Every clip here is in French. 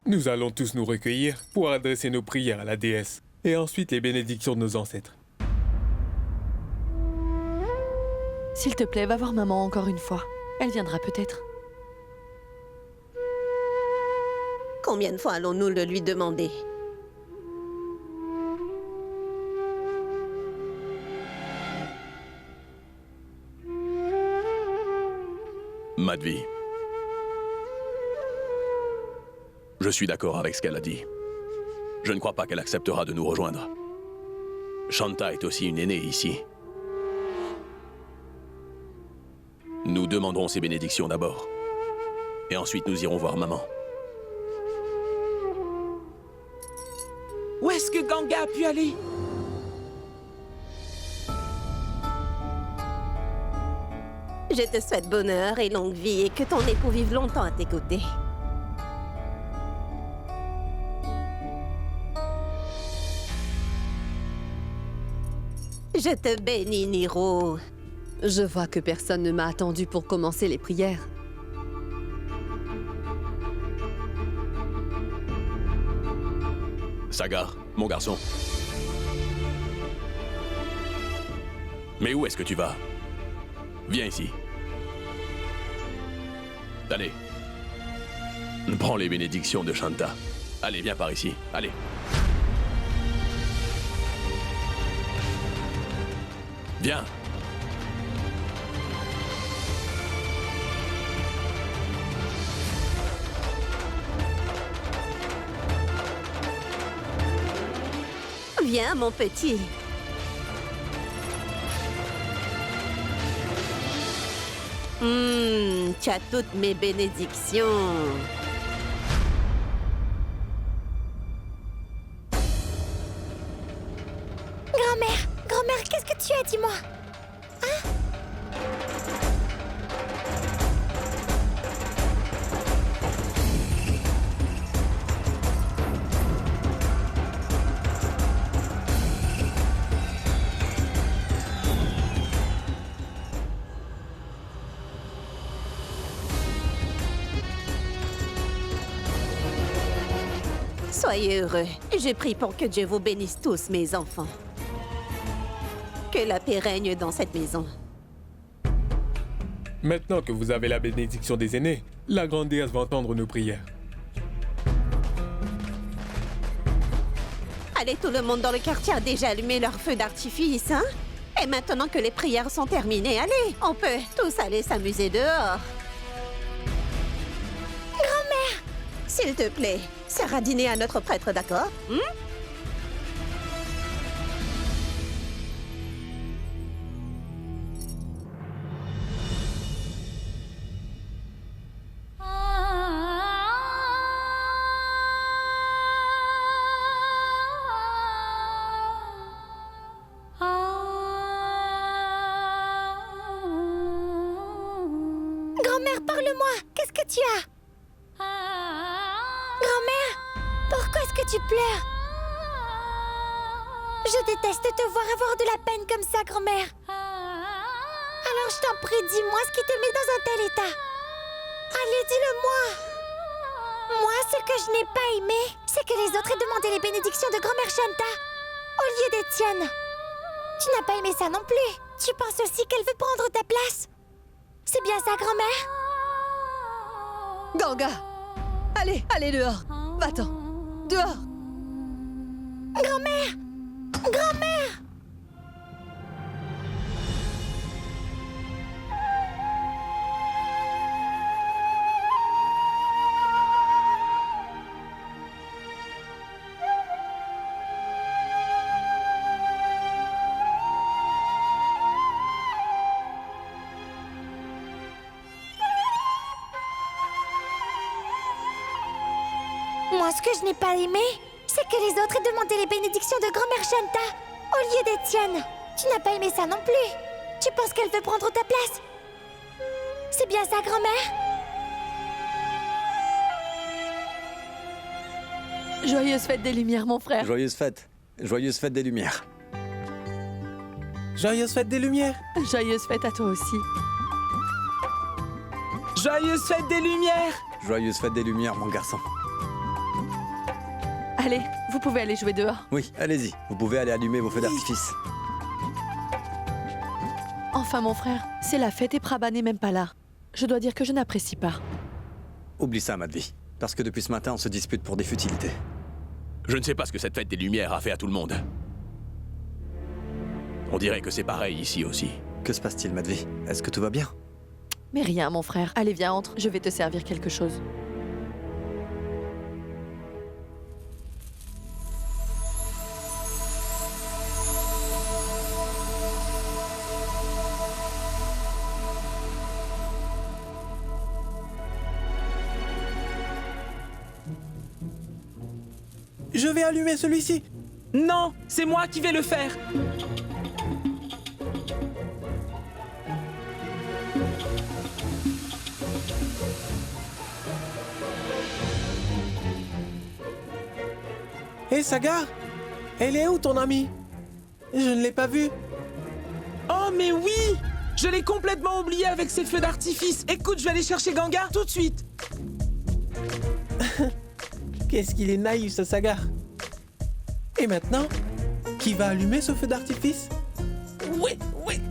Nous allons tous nous recueillir pour adresser nos prières à la déesse, et ensuite les bénédictions de nos ancêtres. S'il te plaît, va voir maman encore une fois. Elle viendra peut-être. Combien de fois allons-nous le lui demander? Madhvi. Je suis d'accord avec ce qu'elle a dit. Je ne crois pas qu'elle acceptera de nous rejoindre. Shanta est aussi une aînée ici. Nous demanderons ses bénédictions d'abord. Et ensuite nous irons voir maman. Où est-ce que Ganga a pu aller? Je te souhaite bonheur et longue vie et que ton époux vive longtemps à tes côtés. Je te bénis, Niro. Je vois que personne ne m'a attendu pour commencer les prières. Sagar, mon garçon. Mais où est-ce que tu vas? Viens ici. Allez. Prends les bénédictions de Shanta. Allez, viens par ici. Allez. Viens. Viens, mon petit. Tu as toutes mes bénédictions. Grand-mère, qu'est-ce que tu as, dis-moi? Soyez heureux. Je prie pour que Dieu vous bénisse tous, mes enfants. Que la paix règne dans cette maison. Maintenant que vous avez la bénédiction des aînés, la grande déesse va entendre nos prières. Allez, tout le monde dans le quartier a déjà allumé leur feu d'artifice, hein? Et maintenant que les prières sont terminées, allez, on peut tous aller s'amuser dehors. Grand-mère! S'il te plaît, sers à dîner à notre prêtre, d'accord? Grand-mère, parle-moi! Qu'est-ce que tu as? Grand-mère, pourquoi est-ce que tu pleures? Je déteste te voir avoir de la peine comme ça, grand-mère. Alors je t'en prie, dis-moi ce qui te met dans un tel état. Allez, dis-le-moi. Moi, ce que je n'ai pas aimé, c'est que les autres aient demandé les bénédictions de grand-mère Shanta au lieu des tiennes. Tu n'as pas aimé ça non plus. Tu penses aussi qu'elle veut prendre ta place? C'est bien ça, grand-mère? Ganga! Allez dehors! Va-t'en! Dehors! Grand-mère! Grand-mère! Moi, ce que je n'ai pas aimé, c'est que les autres aient demandé les bénédictions de grand-mère Shanta au lieu des tiennes. Tu n'as pas aimé ça non plus. Tu penses qu'elle veut prendre ta place? C'est bien ça, grand-mère? Joyeuse fête des Lumières, mon frère. Joyeuse fête des Lumières. Joyeuse fête des Lumières! Joyeuse fête à toi aussi. Joyeuse fête des Lumières! Joyeuse fête des Lumières, mon garçon. Allez, vous pouvez aller jouer dehors. Oui, allez-y. Vous pouvez aller allumer vos feux d'artifice. Enfin, mon frère, c'est la fête et Prabha n'est même pas là. Je dois dire que je n'apprécie pas. Oublie ça, Madvi. Parce que depuis ce matin, on se dispute pour des futilités. Je ne sais pas ce que cette fête des Lumières a fait à tout le monde. On dirait que c'est pareil ici aussi. Que se passe-t-il, Madvi? Est-ce que tout va bien? Mais rien, mon frère. Allez, viens, entre. Je vais te servir quelque chose. Je vais allumer celui-ci. Non, c'est moi qui vais le faire. Hé, Sagar, elle est où ton amie? Je ne l'ai pas vue. Oh, mais oui! Je l'ai complètement oublié avec ces feux d'artifice. Écoute, je vais aller chercher Ganga tout de suite. Qu'est-ce qu'il est naïf, ce Sagar. Et maintenant, qui va allumer ce feu d'artifice? Oui, oui.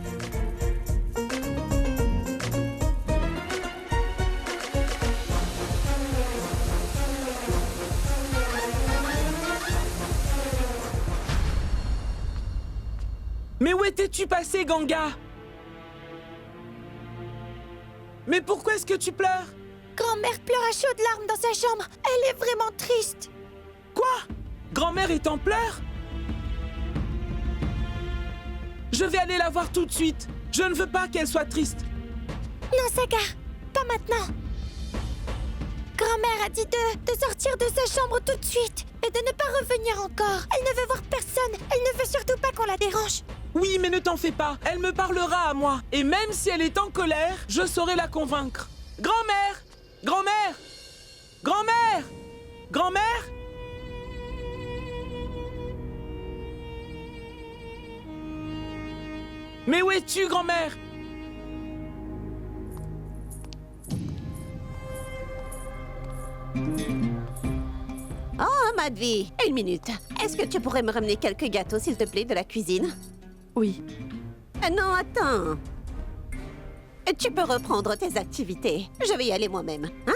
Mais où étais-tu passé, Ganga? Mais pourquoi est-ce que tu pleures? Grand-mère pleure à chaudes larmes dans sa chambre. Elle est vraiment triste. Quoi? Grand-mère est en pleurs? Je vais aller la voir tout de suite. Je ne veux pas qu'elle soit triste. Non, Sagar, pas maintenant. Grand-mère a dit de sortir de sa chambre tout de suite et de ne pas revenir encore. Elle ne veut voir personne. Elle ne veut surtout pas qu'on la dérange. Oui, mais ne t'en fais pas. Elle me parlera à moi. Et même si elle est en colère, je saurai la convaincre. Grand-mère! Grand-mère! Grand-mère! Grand-mère! Mais où es-tu, grand-mère? Oh, Madvi, une minute. Est-ce que tu pourrais me ramener quelques gâteaux, s'il te plaît, de la cuisine? Oui. Non, attends. Tu peux reprendre tes activités. Je vais y aller moi-même, hein?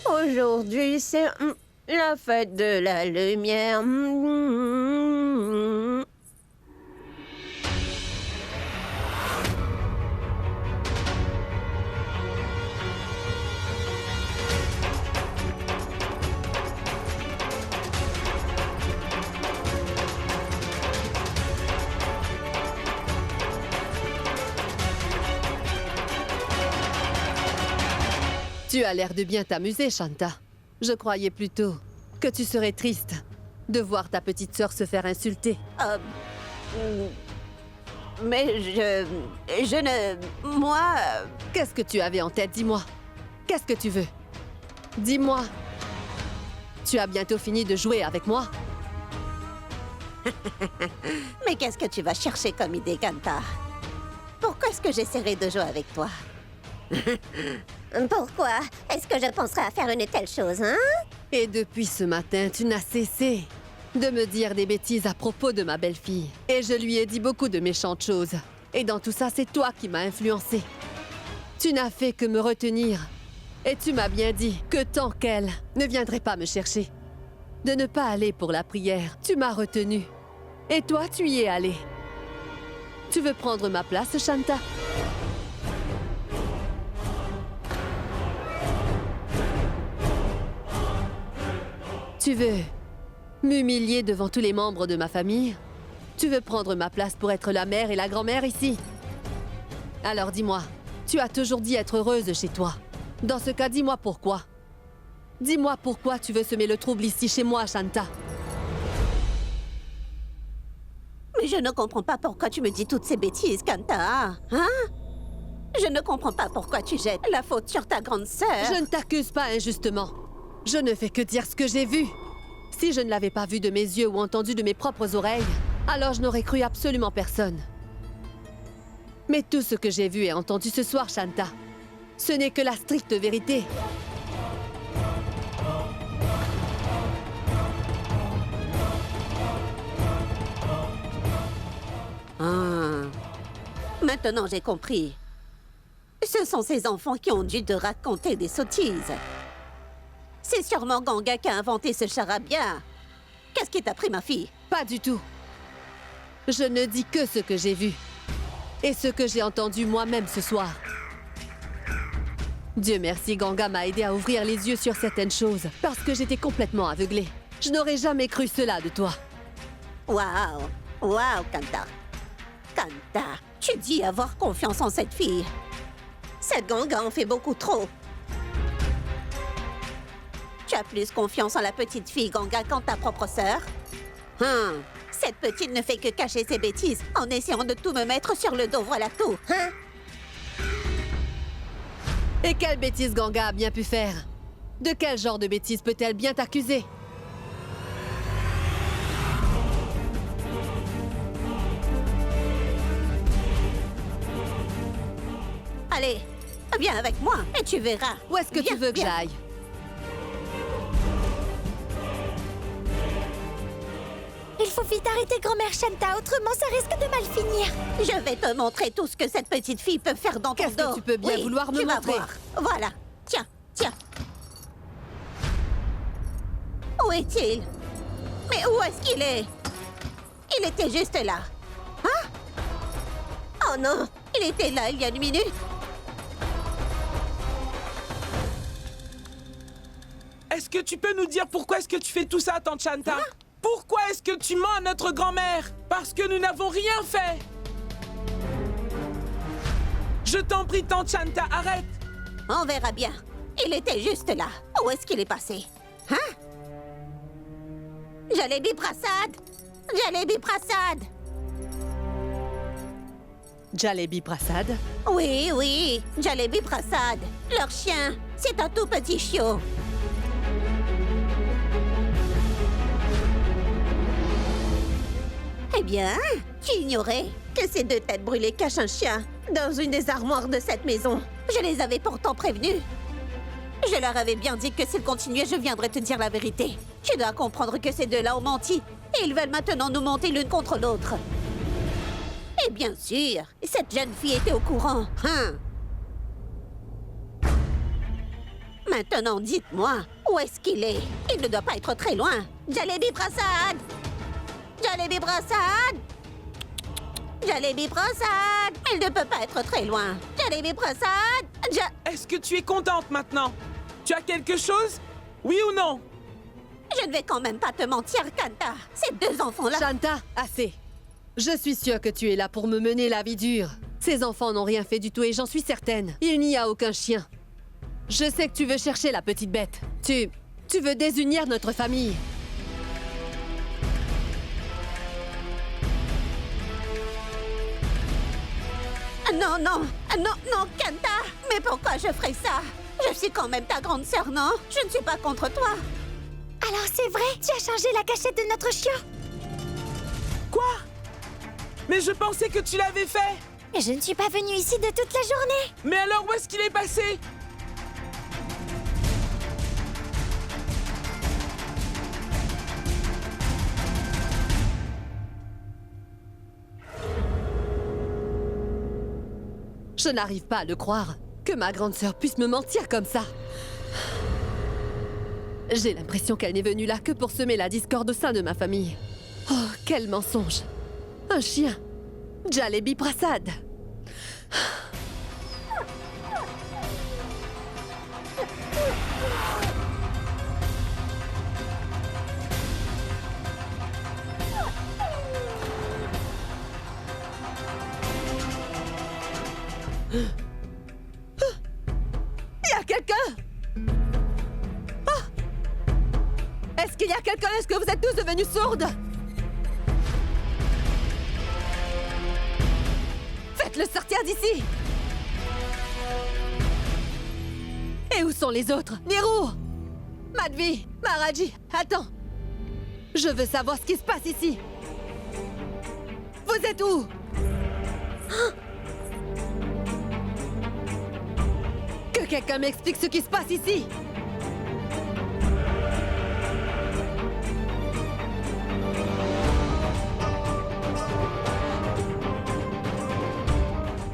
Aujourd'hui, c'est la fête de la lumière. Tu as l'air de bien t'amuser, Shanta. Je croyais plutôt que tu serais triste de voir ta petite sœur se faire insulter. Mais je ne... Moi... Qu'est-ce que tu avais en tête, dis-moi? Qu'est-ce que tu veux? Dis-moi. Tu as bientôt fini de jouer avec moi? Mais qu'est-ce que tu vas chercher comme idée, Kanta? Pourquoi est-ce que j'essaierai de jouer avec toi? Pourquoi est-ce que je penserais à faire une telle chose, hein? Et depuis ce matin, tu n'as cessé de me dire des bêtises à propos de ma belle-fille. Et je lui ai dit beaucoup de méchantes choses. Et dans tout ça, c'est toi qui m'as influencé. Tu n'as fait que me retenir. Et tu m'as bien dit que tant qu'elle ne viendrait pas me chercher, de ne pas aller pour la prière, tu m'as retenu. Et toi, tu y es allé. Tu veux prendre ma place, Shanta? Tu veux m'humilier devant tous les membres de ma famille? Tu veux prendre ma place pour être la mère et la grand-mère ici? Alors dis-moi, tu as toujours dit être heureuse chez toi. Dans ce cas, dis-moi pourquoi. Dis-moi pourquoi tu veux semer le trouble ici chez moi, Shanta. Mais je ne comprends pas pourquoi tu me dis toutes ces bêtises, Kanta. Hein? Je ne comprends pas pourquoi tu jettes la faute sur ta grande sœur. Je ne t'accuse pas injustement. Je ne fais que dire ce que j'ai vu. Si je ne l'avais pas vu de mes yeux ou entendu de mes propres oreilles, alors je n'aurais cru absolument personne. Mais tout ce que j'ai vu et entendu ce soir, Shanta, Ce n'est que la stricte vérité. Ah. Maintenant, j'ai compris. Ce sont ces enfants qui ont dû te raconter des sottises. C'est sûrement Ganga qui a inventé ce charabia. Qu'est-ce qui t'a pris, ma fille? Pas du tout. Je ne dis que ce que j'ai vu. Et ce que j'ai entendu moi-même ce soir. Dieu merci, Ganga m'a aidé à ouvrir les yeux sur certaines choses, parce que j'étais complètement aveuglée. Je n'aurais jamais cru cela de toi. Waouh! Waouh, Kanta! Kanta, tu dis avoir confiance en cette fille. Cette Ganga en fait beaucoup trop. Tu as plus confiance en la petite fille Ganga qu'en ta propre sœur? Cette petite ne fait que cacher ses bêtises en essayant de tout me mettre sur le dos, voilà tout. Et quelle bêtise Ganga a bien pu faire? De quel genre de bêtise peut-elle bien t'accuser? Allez, viens avec moi et tu verras. Où est-ce que tu veux que j'aille? Il faut vite arrêter grand-mère Shanta, autrement ça risque de mal finir. Je vais te montrer tout ce que cette petite fille peut faire dans ton dos. Qu'est-ce que tu peux bien vouloir me montrer? Tu vas voir. Voilà. Tiens, tiens. Où est-il? Mais où est-ce qu'il est? Il était juste là. Hein? Oh non, il était là il y a une minute. Est-ce que tu peux nous dire pourquoi est-ce que tu fais tout ça, tante Shanta? Pourquoi est-ce que tu mens à notre grand-mère? Parce que nous n'avons rien fait. Je t'en prie, tante Shanta, arrête. On verra bien. Il était juste là. Où est-ce qu'il est passé? Hein? Jalebi Prasad! Jalebi Prasad! Jalebi Prasad? Oui, oui, Jalebi Prasad. Leur chien, c'est un tout petit chiot. Eh bien, tu ignorais que ces deux têtes brûlées cachent un chien dans une des armoires de cette maison. Je les avais pourtant prévenus. Je leur avais bien dit que s'ils continuaient, je viendrais te dire la vérité. Tu dois comprendre que ces deux-là ont menti et ils veulent maintenant nous monter l'une contre l'autre. Et bien sûr, cette jeune fille était au courant. Maintenant, dites-moi, où est-ce qu'il est? Il ne doit pas être très loin. Jalebi Prasad! Jalebi Prasad! Jalebi Prasad! Il ne peut pas être très loin. Jalebi Prasad! Est-ce que tu es contente maintenant? Tu as quelque chose? Oui ou non? Je ne vais quand même pas te mentir, Kanta. Ces deux enfants-là... Shanta, assez. Je suis sûre que tu es là pour me mener la vie dure. Ces enfants n'ont rien fait du tout et j'en suis certaine. Il n'y a aucun chien. Je sais que tu veux chercher la petite bête. Tu veux désunir notre famille. Non, non, non, non, Kanta! Mais pourquoi je ferais ça? Je suis quand même ta grande sœur, non? Je ne suis pas contre toi. Alors c'est vrai, tu as changé la cachette de notre chiot? Quoi? Mais je pensais que tu l'avais fait! Je ne suis pas venue ici de toute la journée. Mais alors où est-ce qu'il est passé? Je n'arrive pas à le croire. Que ma grande sœur puisse me mentir comme ça. J'ai l'impression qu'elle n'est venue là que pour semer la discorde au sein de ma famille. Oh, quel mensonge! Un chien! Jalebi Prasad! Il y a quelqu'un! Oh! Est-ce qu'il y a quelqu'un? Est-ce que vous êtes tous devenus sourdes? Faites-le sortir d'ici! Et où sont les autres? Niru! Madhvi! Maharaji! Attends! Je veux savoir ce qui se passe ici! Vous êtes où? Que quelqu'un m'explique ce qui se passe ici?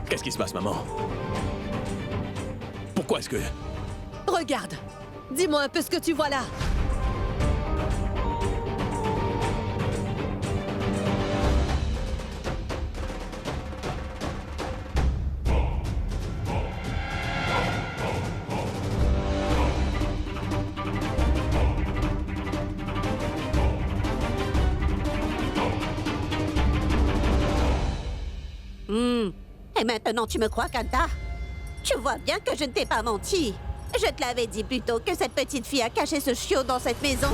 Qu'est-ce qui se passe, maman? Pourquoi est-ce que... Regarde! Dis-moi un peu ce que tu vois là! Et maintenant, tu me crois, Kanta? Tu vois bien que je ne t'ai pas menti. Je te l'avais dit plus tôt que cette petite fille a caché ce chiot dans cette maison.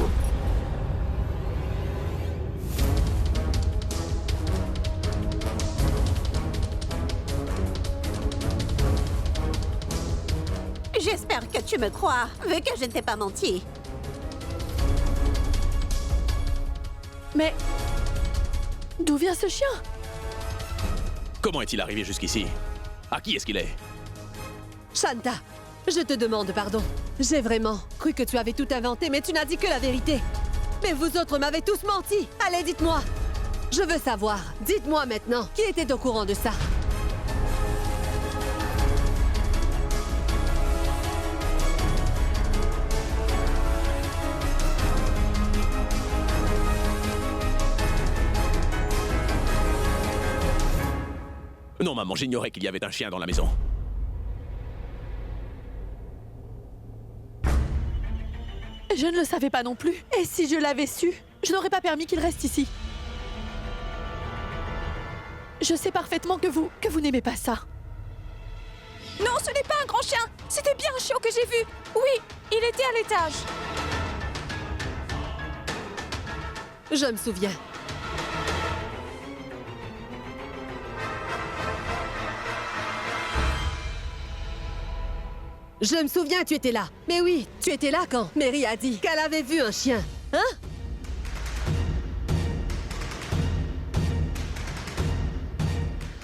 J'espère que tu me crois, vu que je ne t'ai pas menti. Mais... d'où vient ce chien? Comment est-il arrivé jusqu'ici? À qui est-ce qu'il est? Shanta, je te demande pardon. J'ai vraiment cru que tu avais tout inventé, mais tu n'as dit que la vérité. Mais vous autres m'avez tous menti. Allez, dites-moi. Je veux savoir. Dites-moi maintenant, qui était au courant de ça? Non, maman, j'ignorais qu'il y avait un chien dans la maison. Je ne le savais pas non plus. Et si je l'avais su, je n'aurais pas permis qu'il reste ici. Je sais parfaitement que vous n'aimez pas ça. Non, ce n'est pas un grand chien. C'était bien un chiot que j'ai vu. Oui, il était à l'étage. Je me souviens. Je me souviens, tu étais là. Mais oui, tu étais là quand Mary a dit qu'elle avait vu un chien. Hein?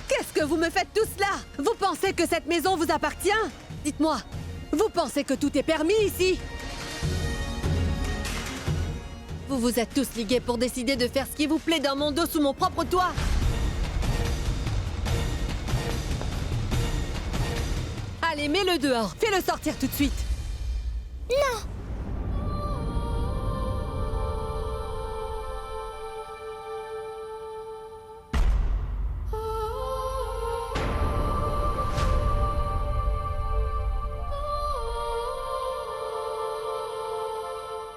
Qu'est-ce que vous me faites tout cela? Vous pensez que cette maison vous appartient? Dites-moi, vous pensez que tout est permis ici? Vous vous êtes tous ligués pour décider de faire ce qui vous plaît dans mon dos sous mon propre toit. Allez, mets-le dehors. Fais-le sortir tout de suite. Non.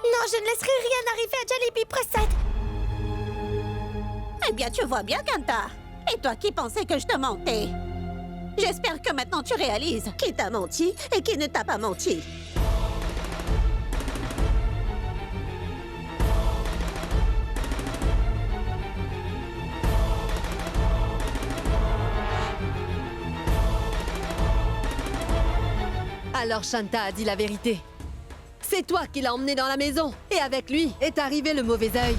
Non, je ne laisserai rien arriver à Jollibee Prasad. Eh bien, tu vois bien, Kanta. Et toi qui pensais que je te mentais? J'espère que maintenant tu réalises qui t'a menti et qui ne t'a pas menti. Alors Shanta a dit la vérité. C'est toi qui l'as emmené dans la maison. Et avec lui est arrivé le mauvais œil.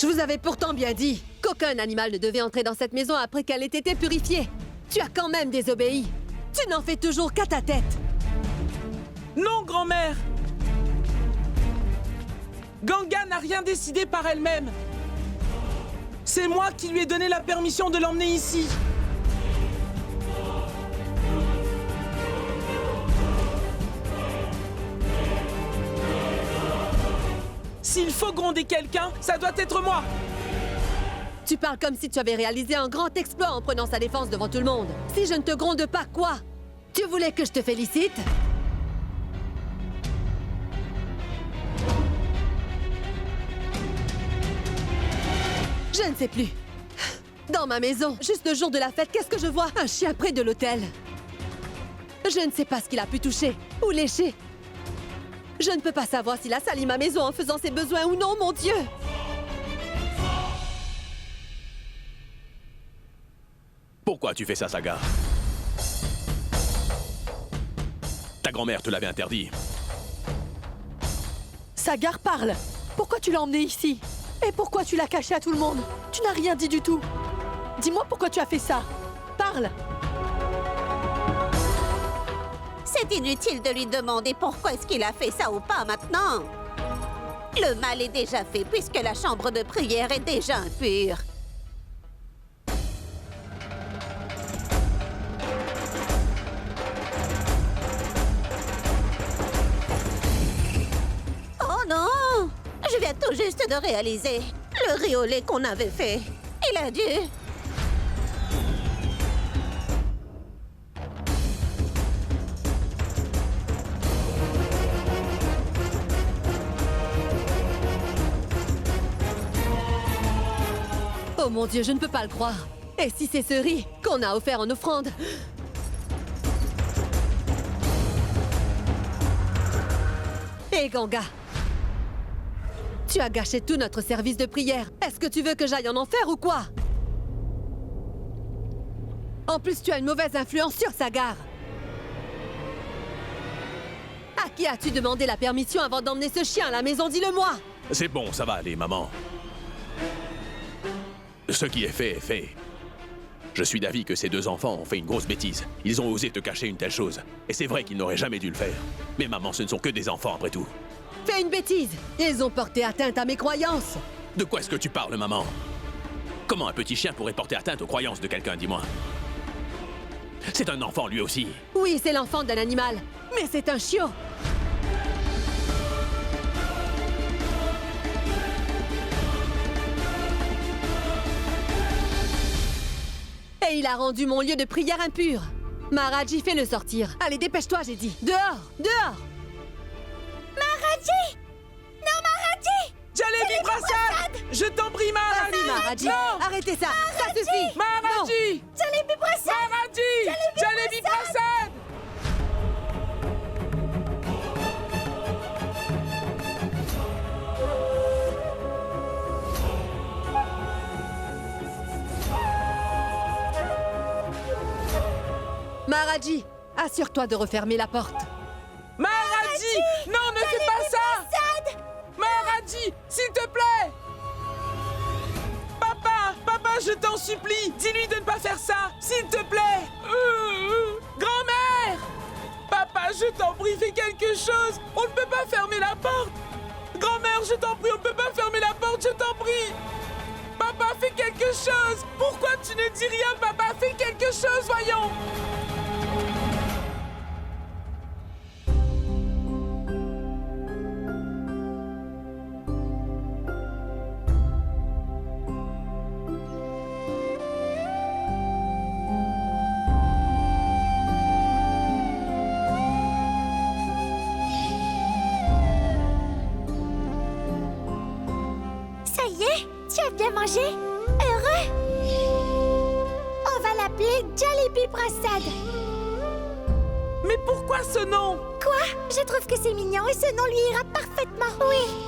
Je vous avais pourtant bien dit qu'aucun animal ne devait entrer dans cette maison après qu'elle ait été purifiée. Tu as quand même désobéi. Tu n'en fais toujours qu'à ta tête. Non, grand-mère! Ganga n'a rien décidé par elle-même. C'est moi qui lui ai donné la permission de l'emmener ici. S'il faut gronder quelqu'un, ça doit être moi. Tu parles comme si tu avais réalisé un grand exploit en prenant sa défense devant tout le monde. Si je ne te gronde pas, quoi? Tu voulais que je te félicite? Je ne sais plus. Dans ma maison, juste le jour de la fête, qu'est-ce que je vois? Un chien près de l'hôtel. Je ne sais pas ce qu'il a pu toucher ou lécher. Je ne peux pas savoir s'il a sali ma maison en faisant ses besoins ou non, mon Dieu! Pourquoi tu fais ça, Saga? Ta grand-mère te l'avait interdit. Sagar parle. Pourquoi tu l'as emmené ici? Et pourquoi tu l'as caché à tout le monde? Tu n'as rien dit du tout. Dis-moi pourquoi tu as fait ça. Parle. C'est inutile de lui demander pourquoi est-ce qu'il a fait ça ou pas maintenant. Le mal est déjà fait puisque la chambre de prière est déjà impure. Oh non! Je viens tout juste de réaliser. Le riz au lait qu'on avait fait. Il a dû... Oh mon Dieu, je ne peux pas le croire. Et si c'est ce riz qu'on a offert en offrande? Hé Ganga, tu as gâché tout notre service de prière. Est-ce que tu veux que j'aille en enfer ou quoi? En plus, tu as une mauvaise influence sur Sagar. À qui as-tu demandé la permission avant d'emmener ce chien à la maison? Dis-le-moi. C'est bon, ça va aller, maman. Ce qui est fait. Je suis d'avis que ces deux enfants ont fait une grosse bêtise. Ils ont osé te cacher une telle chose. Et c'est vrai qu'ils n'auraient jamais dû le faire. Mais maman, ce ne sont que des enfants après tout. Fais une bêtise. Ils ont porté atteinte à mes croyances. De quoi est-ce que tu parles, maman? Comment un petit chien pourrait porter atteinte aux croyances de quelqu'un, dis-moi? C'est un enfant, lui aussi. Oui, c'est l'enfant d'un animal. Mais c'est un chiot. Et il a rendu mon lieu de prière impur. Maharaji, fais-le sortir. Allez, dépêche-toi, j'ai dit. Dehors! Dehors! Maharaji! Non, Maharaji! Jalebi Prasad! Je t'en prie, Maharaji! Vas-y, Maharaji! Non! Arrêtez ça! Ça suffit! Maharaji! Jalebi Prasad! Maharaji! Jalebi Prasad! Maharaji, assure-toi de refermer la porte. Maharaji! Non, ne fais pas ça! Maharaji, s'il te plaît! Papa, je t'en supplie! Dis-lui de ne pas faire ça! S'il te plaît! Grand-mère! Papa, je t'en prie, fais quelque chose! On ne peut pas fermer la porte! Grand-mère, je t'en prie, on ne peut pas fermer la porte, je t'en prie! Papa, fais quelque chose! Pourquoi tu ne dis rien, papa? Fais quelque chose, voyons! Ça y est, tu as bien mangé? Heureux? On va l'appeler Jalebi Prasad. Mais pourquoi ce nom? Quoi? Je trouve que c'est mignon et ce nom lui ira parfaitement. Oui.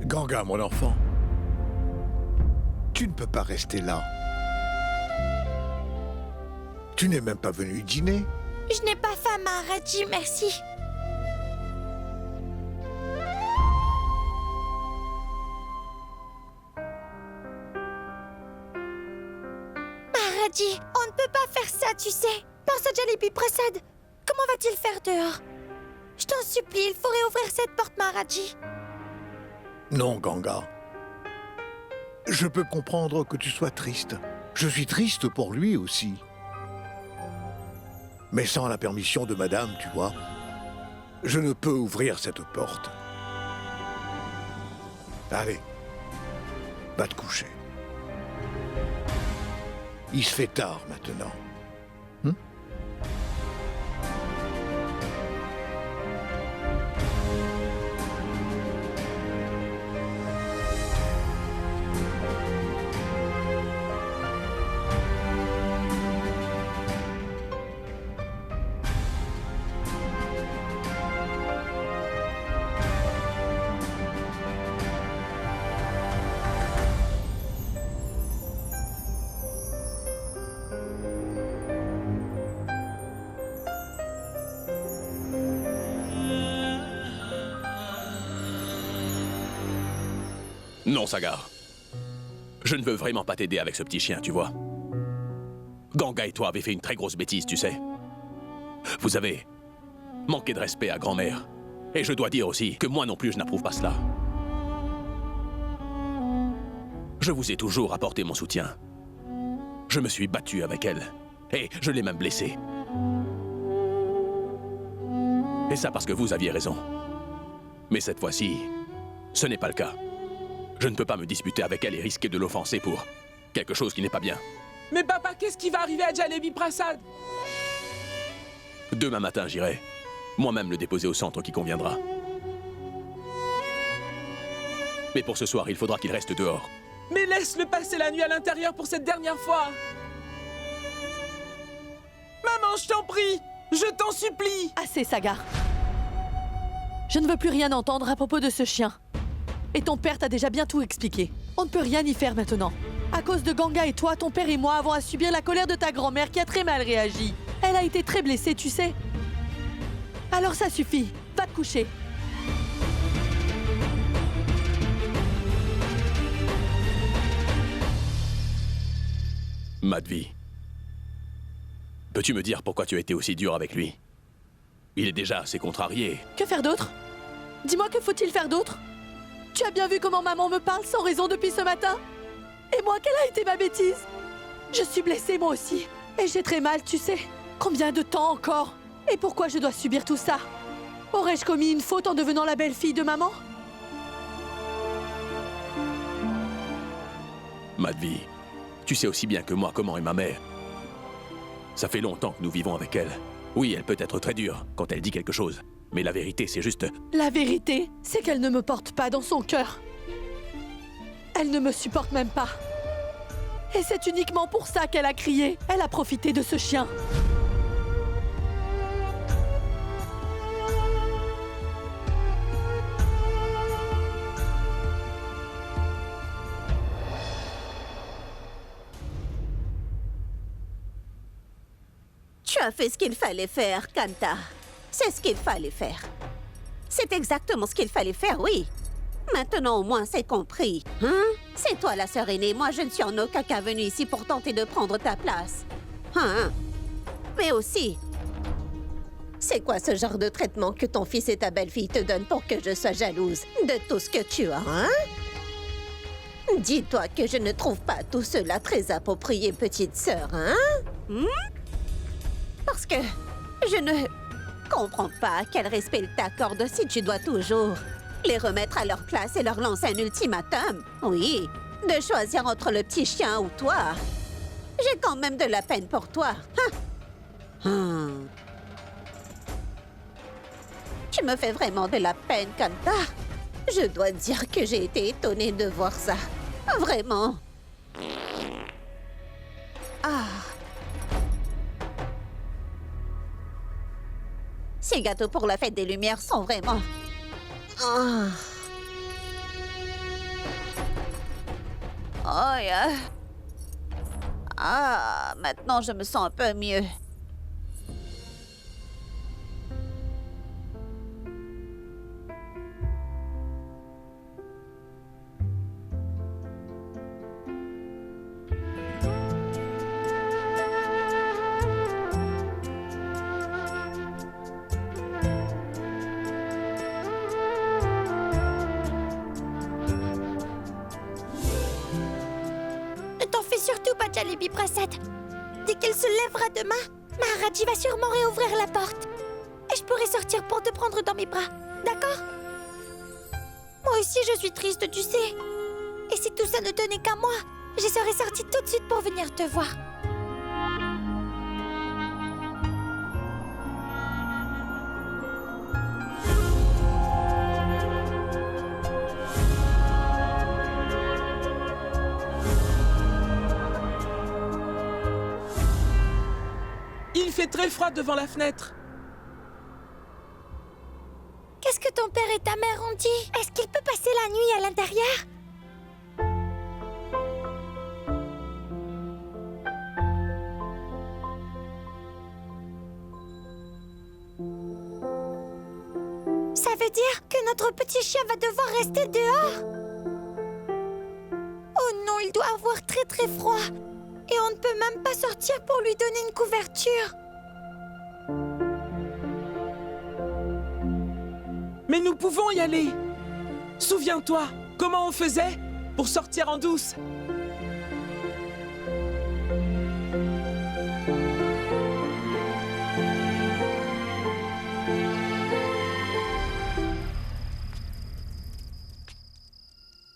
Ganga, mon enfant, tu ne peux pas rester là. Tu n'es même pas venu dîner. Je n'ai pas faim, Maharaji, merci. Maharaji, on ne peut pas faire ça, tu sais. Pense à Jalebi Prasad. Comment va-t-il faire dehors? Je t'en supplie, il faut réouvrir cette porte, Maharaji. Non, Ganga. Je peux comprendre que tu sois triste. Je suis triste pour lui aussi. Mais sans la permission de madame, tu vois, je ne peux ouvrir cette porte. Allez, va te coucher. Il se fait tard maintenant. Non, Sagar. Je ne veux vraiment pas t'aider avec ce petit chien, tu vois. Ganga et toi avez fait une très grosse bêtise, tu sais. Vous avez manqué de respect à grand-mère. Et je dois dire aussi que moi non plus je n'approuve pas cela. Je vous ai toujours apporté mon soutien. Je me suis battu avec elle. Et je l'ai même blessée. Et ça parce que vous aviez raison. Mais cette fois-ci, ce n'est pas le cas. Je ne peux pas me disputer avec elle et risquer de l'offenser pour quelque chose qui n'est pas bien. Mais papa, qu'est-ce qui va arriver à Jalebi Prasad? Demain matin, j'irai moi-même le déposer au centre qui conviendra. Mais pour ce soir, il faudra qu'il reste dehors. Mais laisse-le passer la nuit à l'intérieur pour cette dernière fois. Maman, je t'en prie, je t'en supplie. Assez, Sagar. Je ne veux plus rien entendre à propos de ce chien. Et ton père t'a déjà bien tout expliqué. On ne peut rien y faire maintenant. À cause de Ganga et toi, ton père et moi avons à subir la colère de ta grand-mère qui a très mal réagi. Elle a été très blessée, tu sais. Alors ça suffit. Va te coucher. Madhvi, peux-tu me dire pourquoi tu as été aussi dur avec lui? Il est déjà assez contrarié. Que faire d'autre? Dis-moi, que faut-il faire d'autre? Tu as bien vu comment maman me parle sans raison depuis ce matin? Et moi, quelle a été ma bêtise? Je suis blessée moi aussi. Et j'ai très mal, tu sais. Combien de temps encore? Et pourquoi je dois subir tout ça? Aurais-je commis une faute en devenant la belle-fille de maman? Madhvi, tu sais aussi bien que moi comment est ma mère. Ça fait longtemps que nous vivons avec elle. Oui, elle peut être très dure quand elle dit quelque chose. Mais la vérité, c'est juste... La vérité, c'est qu'elle ne me porte pas dans son cœur. Elle ne me supporte même pas. Et c'est uniquement pour ça qu'elle a crié. Elle a profité de ce chien. Tu as fait ce qu'il fallait faire, Kanta. C'est ce qu'il fallait faire. C'est exactement ce qu'il fallait faire, oui. Maintenant, au moins, c'est compris. Hein? C'est toi la sœur aînée. Moi, je ne suis en aucun cas venue ici pour tenter de prendre ta place. Hein? Mais aussi, c'est quoi ce genre de traitement que ton fils et ta belle-fille te donnent pour que je sois jalouse de tout ce que tu as, hein? Dis-toi que je ne trouve pas tout cela très approprié, petite sœur, hein? Parce que je ne comprends pas quel respect il t'accorde si tu dois toujours les remettre à leur place et leur lancer un ultimatum. Oui, de choisir entre le petit chien ou toi. J'ai quand même de la peine pour toi. Tu me fais vraiment de la peine, Kanta. Je dois dire que j'ai été étonnée de voir ça. Vraiment. Ces gâteaux pour la fête des Lumières sont vraiment... maintenant je me sens un peu mieux. Surtout pas Jalebi Prasad. Dès qu'il se lèvera demain, Maharaji va sûrement réouvrir la porte. Et je pourrai sortir pour te prendre dans mes bras, d'accord? Moi aussi je suis triste, tu sais. Et si tout ça ne tenait qu'à moi, je serais sortie tout de suite pour venir te voir. Il fait très froid devant la fenêtre. Qu'est-ce que ton père et ta mère ont dit? Est-ce qu'il peut passer la nuit à l'intérieur? Ça veut dire que notre petit chien va devoir rester dehors? il doit avoir très très froid. Et on ne peut même pas sortir pour lui donner une couverture. Mais nous pouvons y aller. Souviens-toi, comment on faisait pour sortir en douce?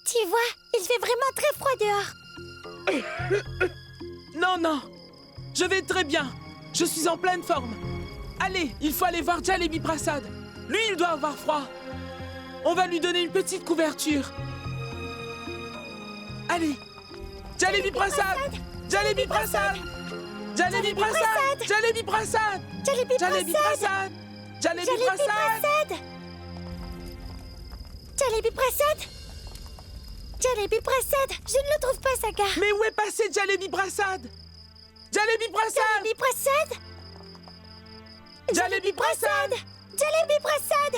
Tu vois, il fait vraiment très froid dehors. Non, non. Je vais très bien. Je suis en pleine forme. Allez, il faut aller voir Jalebi Prasad. Lui, il doit avoir froid. On va lui donner une petite couverture. Allez. Jalebi Prasad. Jalebi Prasad. Jalebi Prasad. Jalebi Prasad. Jalebi Jalebi Prasad. Jalebi Prasad. Jalebi Prasad. Jalebi Prasad. Je ne le trouve pas, Sagar. Mais où est passé Jalebi Prasad? Jalebi Prasad. Jalebi Prasad. Jalebi Prasad. Jalebi Prasad.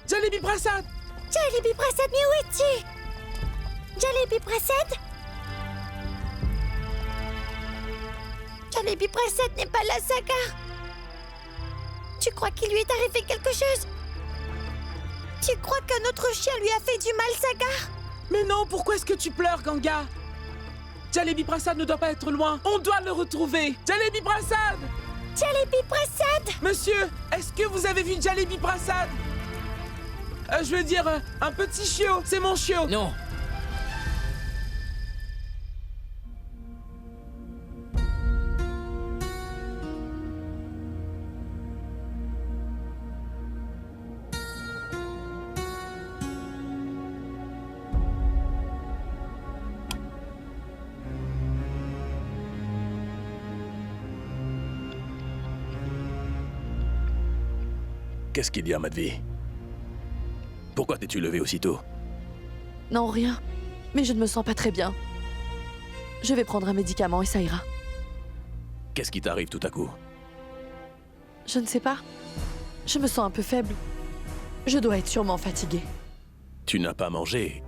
Jalebi Prasad. Jalebi Prasad, mais où es-tu? Jalebi Prasad. Jalebi Prasad n'est pas là, Sagar. Tu crois qu'il lui est arrivé quelque chose? Tu crois qu'un autre chien lui a fait du mal, Sagar? Mais non, pourquoi est-ce que tu pleures, Ganga? Jalebi Prasad ne doit pas être loin. On doit le retrouver. Jalebi Prasad. Jalebi Prasad. Monsieur, est-ce que vous avez vu Jalebi Prasad? Je veux dire, un petit chiot. C'est mon chiot. Non. Qu'est-ce qu'il y a, Madhvi? Pourquoi t'es-tu levé aussitôt? Non, rien. Mais je ne me sens pas très bien. Je vais prendre un médicament et ça ira. Qu'est-ce qui t'arrive tout à coup? Je ne sais pas. Je me sens un peu faible. Je dois être sûrement fatiguée. Tu n'as pas mangé.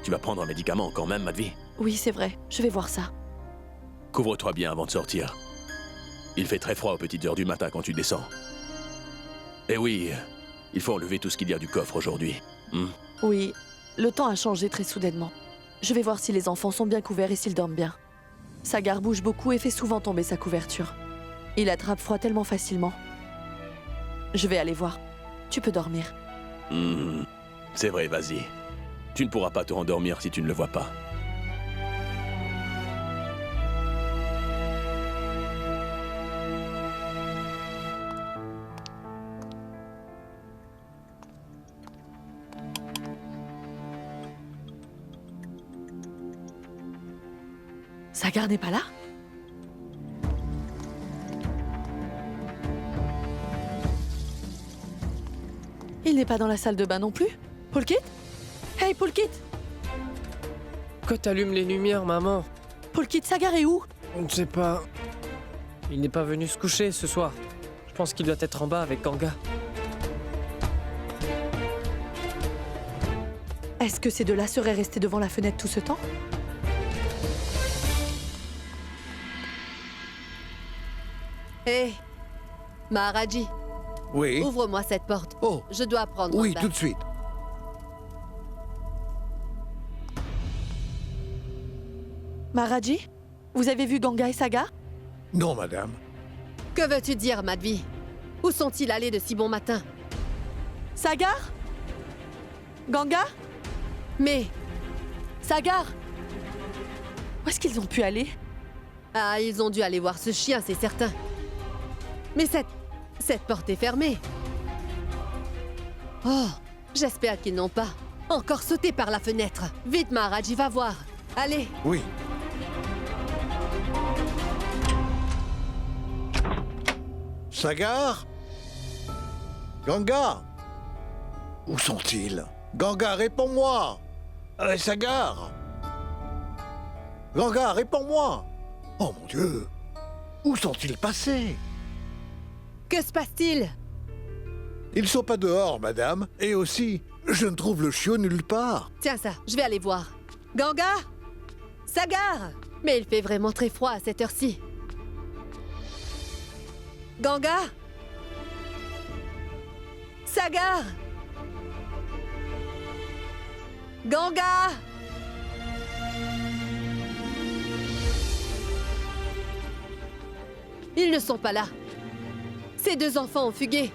Tu vas prendre un médicament quand même, Madhvi? Oui, c'est vrai. Je vais voir ça. Couvre-toi bien avant de sortir. Il fait très froid aux petites heures du matin quand tu descends. Et oui, il faut enlever tout ce qu'il y a du coffre aujourd'hui. Oui, le temps a changé très soudainement. Je vais voir si les enfants sont bien couverts et s'ils dorment bien. Sagar bouge beaucoup et fait souvent tomber sa couverture. Il attrape froid tellement facilement. Je vais aller voir. Tu peux dormir. C'est vrai, vas-y. Tu ne pourras pas te rendormir si tu ne le vois pas. Sagar n'est pas là? Il n'est pas dans la salle de bain non plus? Polkit? Hey, Polkit! Pourquoi t'allumes les lumières, maman? Polkit, Sagar est où? On ne sait pas. Il n'est pas venu se coucher ce soir. Je pense qu'il doit être en bas avec Ganga. Est-ce que ces deux-là seraient restés devant la fenêtre tout ce temps? Hé, Maharaji, Oui. ouvre-moi cette porte. Oh. Je dois prendre Oui, un bain. tout de suite. Maharaji? Vous avez vu Ganga et Sagar? Non, madame. Que veux-tu dire, Madhvi? Où sont-ils allés de si bon matin? Sagar? Ganga? Mais... Sagar? Où est-ce qu'ils ont pu aller? Ah, ils ont dû aller voir ce chien, c'est certain. Mais cette porte est fermée. Oh, j'espère qu'ils n'ont pas encore sauté par la fenêtre. Vite, Maharaji, va voir. Allez. Oui. Sagar? Ganga? Où sont-ils? Ganga, réponds-moi! Sagar? Ganga, réponds-moi! Oh mon Dieu! Où sont-ils passés? Que se passe-t-il? Ils ne sont pas dehors, madame. Et aussi, je ne trouve le chiot nulle part. Tiens ça, je vais aller voir. Ganga? Sagar! Mais il fait vraiment très froid à cette heure-ci. Ganga! Sagar! Ganga! Ils ne sont pas là. Ces deux enfants ont fugué.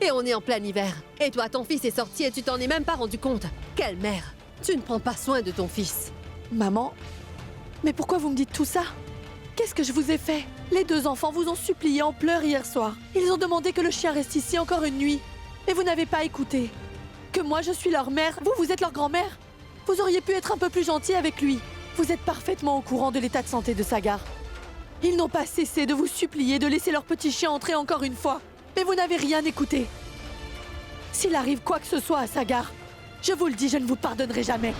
Et on est en plein hiver. Et toi, ton fils est sorti et tu t'en es même pas rendu compte. Quelle mère! Tu ne prends pas soin de ton fils. Maman, mais pourquoi vous me dites tout ça? Qu'est-ce que je vous ai fait? Les deux enfants vous ont supplié en pleurs hier soir. Ils ont demandé que le chien reste ici encore une nuit. Et vous n'avez pas écouté. Que moi, je suis leur mère. Vous, vous êtes leur grand-mère. Vous auriez pu être un peu plus gentil avec lui. Vous êtes parfaitement au courant de l'état de santé de Sagar. Ils n'ont pas cessé de vous supplier de laisser leur petit chien entrer encore une fois. Mais vous n'avez rien écouté. S'il arrive quoi que ce soit à Sagar, je vous le dis, je ne vous pardonnerai jamais.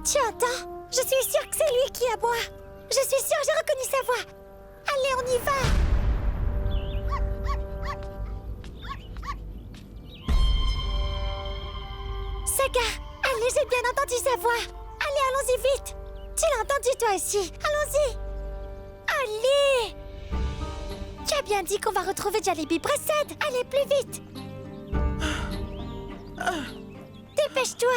Tu entends? Je suis sûre que c'est lui qui aboie. Je suis sûre, j'ai reconnu sa voix. Allez, on y va. Sagar, allez, j'ai bien entendu sa voix. Allez, allons-y vite. Tu l'as entendu toi aussi. Allons-y. Allez. Tu as bien dit qu'on va retrouver Jalebi Prasad. Allez, plus vite. Dépêche-toi.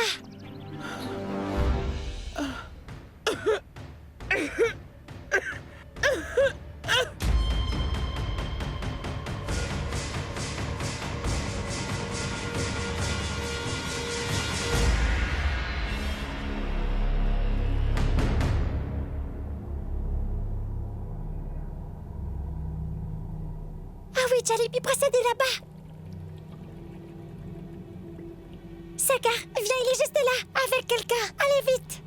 Ah oui, Jalebi Prasad est là-bas. Sagar, viens, il est juste là, avec quelqu'un. Allez vite.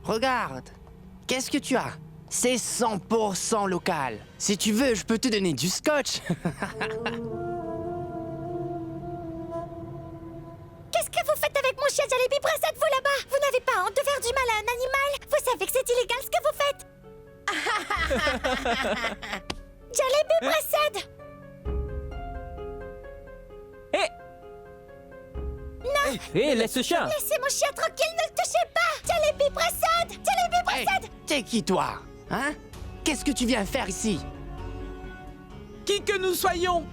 Regarde, qu'est-ce que tu as? C'est 100% local. Si tu veux, je peux te donner du scotch. Qu'est-ce que vous faites avec mon chien Jalebi Prasad, vous là-bas? Vous n'avez pas honte de faire du mal à un animal? Vous savez que c'est illégal ce que vous faites. Jalebi Prasad! Hé! Non! Hé, laisse ce chien! Laissez mon chien tranquille, ne le touchez pas! Jalebi Prasad! Jalebi Prasad! Hey, t'es qui toi? Hein? Qu'est-ce que tu viens faire ici? Qui que nous soyons,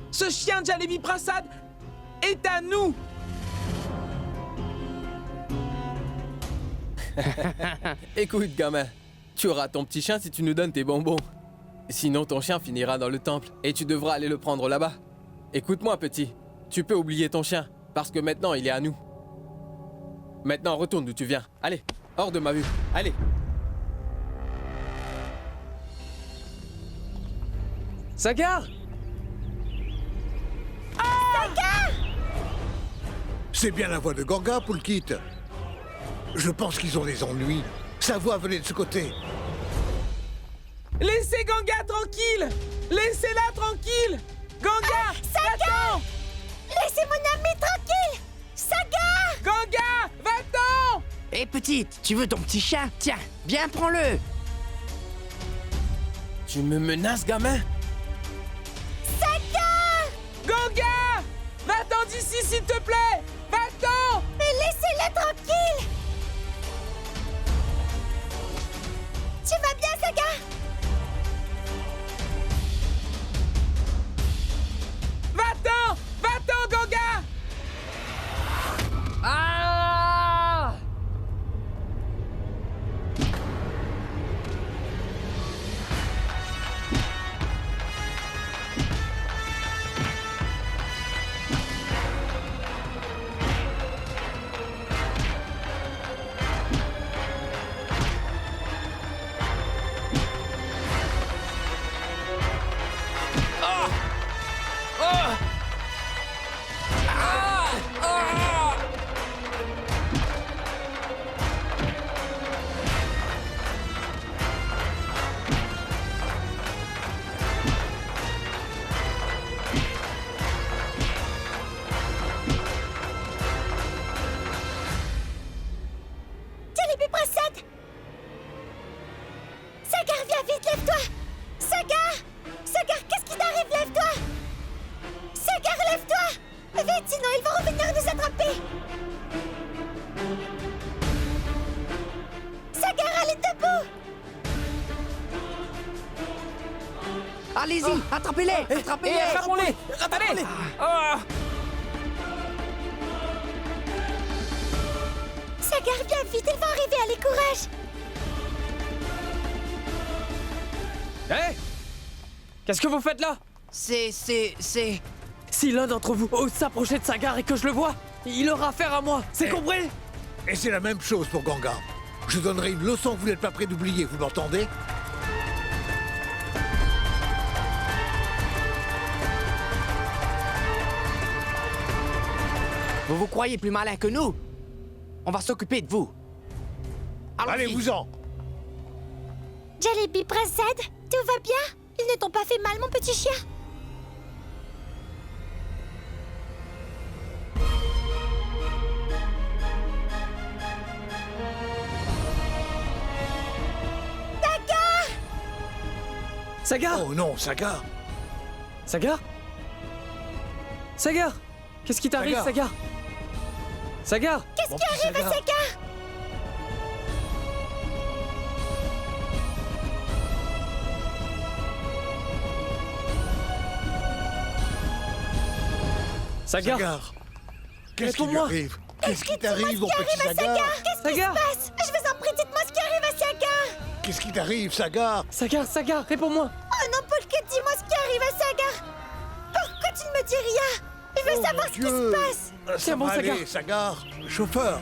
ce chien Jalebi Prasad est à nous. Écoute, gamin, tu auras ton petit chien si tu nous donnes tes bonbons. Sinon, ton chien finira dans le temple et tu devras aller le prendre là-bas. Écoute-moi, petit, tu peux oublier ton chien, parce que maintenant, il est à nous. Maintenant, retourne d'où tu viens. Allez, hors de ma vue. Allez. Sagar! C'est bien la voix de Ganga, Poulkit. Je pense qu'ils ont des ennuis. Sa voix venait de ce côté. Laissez Ganga tranquille. Laissez-la tranquille. Ganga, Sagar! Laissez mon ami tranquille! Sagar! Ganga, va-t'en! Hé petite, tu veux ton petit chien? Tiens, viens, prends-le! Tu me menaces, gamin? Sagar! Ganga, va-t'en d'ici s'il te plaît. Va-t'en! Mais laissez-le tranquille! Tu vas bien, Sagar? Va-t'en! Va-t'en, Ganga! Ah! Allez-y, attrapez-les, attrapez-les. Attrapons-les. Allez. Ah. Sagar, viens vite, elle va arriver, allez, courage. Hé! Qu'est-ce que vous faites là? C'est... Si l'un d'entre vous ose s'approcher de Sagar et que je le vois, il aura affaire à moi, c'est compris? Et c'est la même chose pour Ganga. Je donnerai une leçon que vous n'êtes pas prêt d'oublier, vous m'entendez? Vous vous croyez plus malin que nous? On va s'occuper de vous. Allez-vous-en! Jalebi, Prince Z, tout va bien? Ils ne t'ont pas fait mal, mon petit chien? Sagar! Oh non, Sagar! Sagar? Sagar? Qu'est-ce qui t'arrive, Sagar? Sagar? Qu'est-ce qui arrive à Sagar? Sagar? Sagar! Qu'est-ce qui lui Réponds-moi. arrive? Qu'est-ce qui t'arrive, mon petit Sagar? Qu'est-ce qui se passe? Je vous en prie, dites-moi ce qui arrive à Sagar! Qu'est-ce qui t'arrive, Sagar? Sagar, réponds-moi! Oh non, Polka, dis-moi ce qui arrive à Sagar! Pourquoi tu ne me dis rien? Je veux savoir ce qui se passe! Ça Tiens bon, va Sagar. aller, Sagar. Chauffeur,